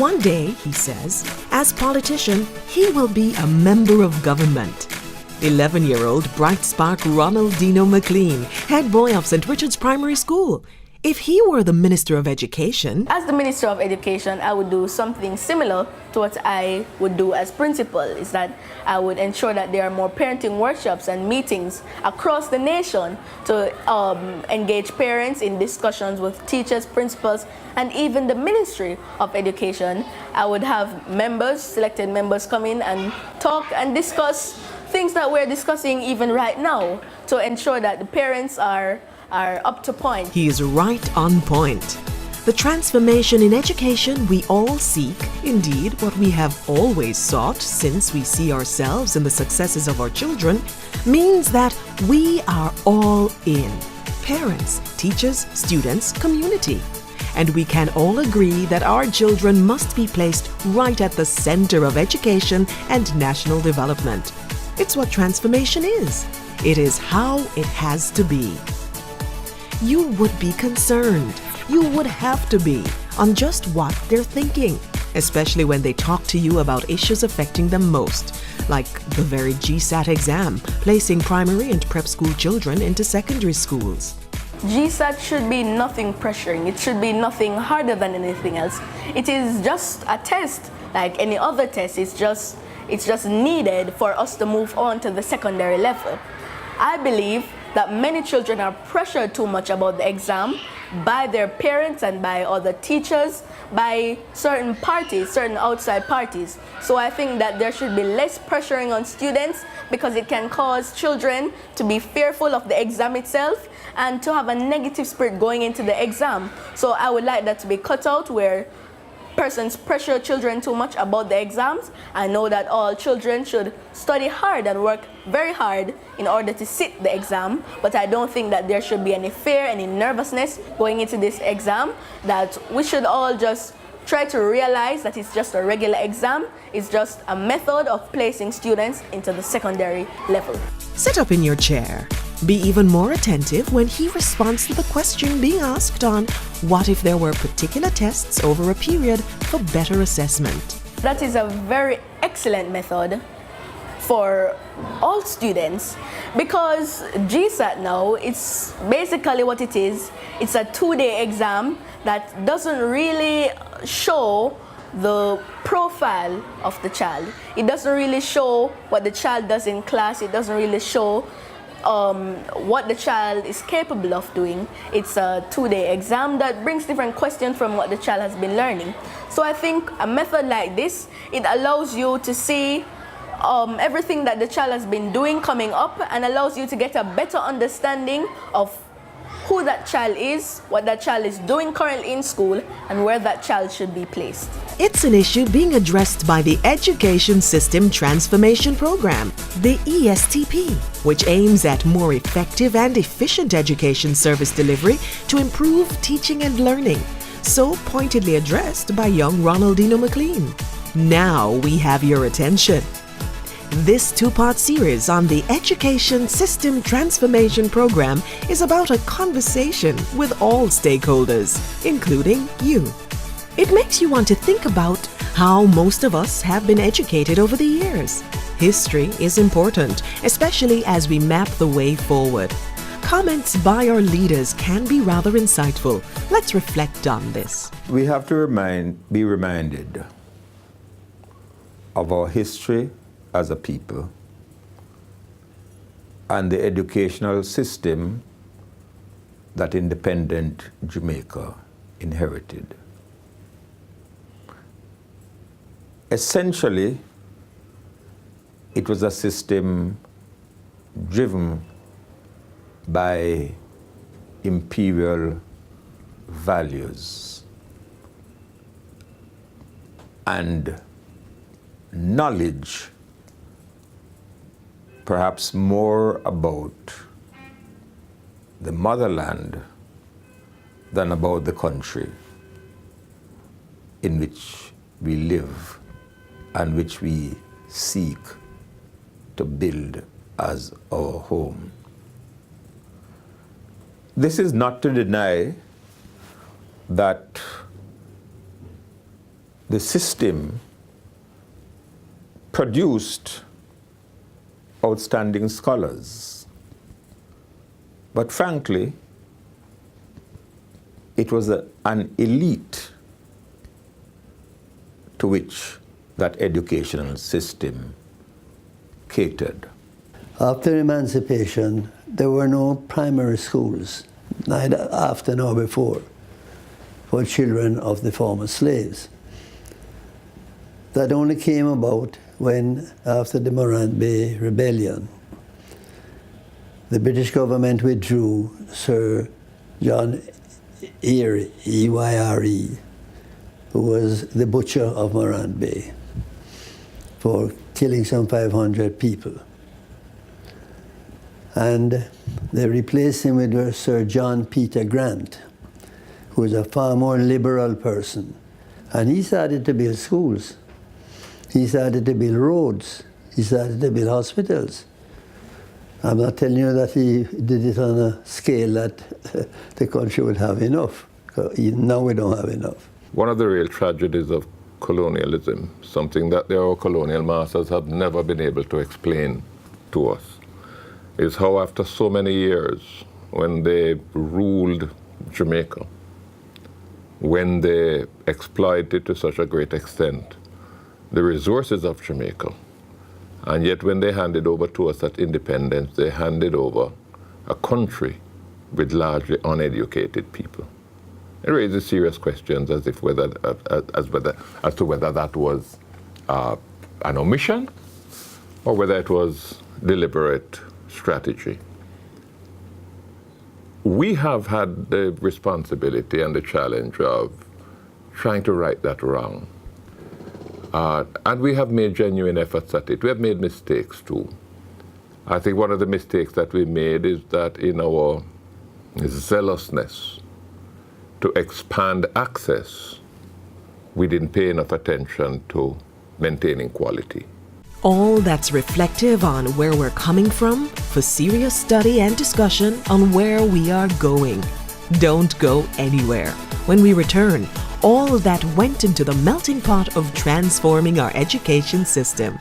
One day, he says, as politician, he will be a member of government. 11-year-old bright spark Ronald Dino McLean, head boy of St. Richard's Primary School. If he were the Minister of Education... As the Minister of Education, I would do something similar to what I would do as principal, is that I would ensure that there are more parenting workshops and meetings across the nation to engage parents in discussions with teachers, principals, and even the Ministry of Education. I would have members, selected members, come in and talk and discuss things that we're discussing even right now to ensure that the parents are up to point. He is right on point. The transformation in education we all seek, indeed what we have always sought since we see ourselves in the successes of our children, means that we are all in. Parents, teachers, students, community. And we can all agree that our children must be placed right at the center of education and national development. It's what transformation is. It is how it has to be. You would be concerned, you would have to be, on just what they're thinking, especially when they talk to you about issues affecting them most, like the very J-TEC exam, placing primary and prep school children into secondary schools. J-TEC should be nothing pressuring, it should be nothing harder than anything else. It is just a test, like any other test. It's just needed for us to move on to the secondary level. I believe that many children are pressured too much about the exam by their parents and by other teachers, by certain parties, certain outside parties. So I think that there should be less pressuring on students because it can cause children to be fearful of the exam itself and to have a negative spirit going into the exam. So I would like that to be cut out, where persons pressure children too much about the exams. I know that all children should study hard and work very hard in order to sit the exam, but I don't think that there should be any fear, any nervousness going into this exam, that we should all just try to realize that it's just a regular exam. It's just a method of placing students into the secondary level. Sit up in your chair. Be even more attentive when he responds to the question being asked on what if there were particular tests over a period for better assessment. That is a very excellent method for all students, because J-TEC now, it's basically what it is. It's a 2-day exam that doesn't really show the profile of the child. It doesn't really show what the child does in class. It doesn't really show what the child is capable of doing. It's a 2-day exam that brings different questions from what the child has been learning. So I think a method like this, it allows you to see everything that the child has been doing coming up, and allows you to get a better understanding of who that child is, what that child is doing currently in school, and where that child should be placed. It's an issue being addressed by the Education System Transformation Program, the ESTP, which aims at more effective and efficient education service delivery to improve teaching and learning, so pointedly addressed by young Ronald Dino McLean. Now we have your attention. This 2-part series on the Education System Transformation Program is about a conversation with all stakeholders, including you. It makes you want to think about how most of us have been educated over the years. History is important, especially as we map the way forward. Comments by our leaders can be rather insightful. Let's reflect on this. We have to be reminded of our history as a people and the educational system that independent Jamaica inherited. Essentially, it was a system driven by imperial values and knowledge, perhaps more about the motherland than about the country in which we live and which we seek to build as our home. This is not to deny that the system produced outstanding scholars. But frankly, it was an elite to which that educational system catered. After emancipation, there were no primary schools, neither after nor before, for children of the former slaves. That only came about when, after the Morant Bay Rebellion, the British government withdrew Sir John Eyre, E-Y-R-E, who was the butcher of Morant Bay, for killing some 500 people. And they replaced him with Sir John Peter Grant, who was a far more liberal person. And he started to build schools. He started to build roads. He started to build hospitals. I'm not telling you that he did it on a scale that the country would have enough. Now we don't have enough. One of the real tragedies of colonialism, something that our colonial masters have never been able to explain to us, is how after so many years, when they ruled Jamaica, when they exploited to such a great extent the resources of Jamaica, and yet when they handed over to us that independence, they handed over a country with largely uneducated people. It raises serious questions as to whether that was an omission or whether it was deliberate strategy. We have had the responsibility and the challenge of trying to right that wrong. And we have made genuine efforts at it. We have made mistakes too. I think one of the mistakes that we made is that in our zealousness to expand access, we didn't pay enough attention to maintaining quality. All that's reflective on where we're coming from for serious study and discussion on where we are going. Don't go anywhere. When we return, all that went into the melting pot of transforming our education system.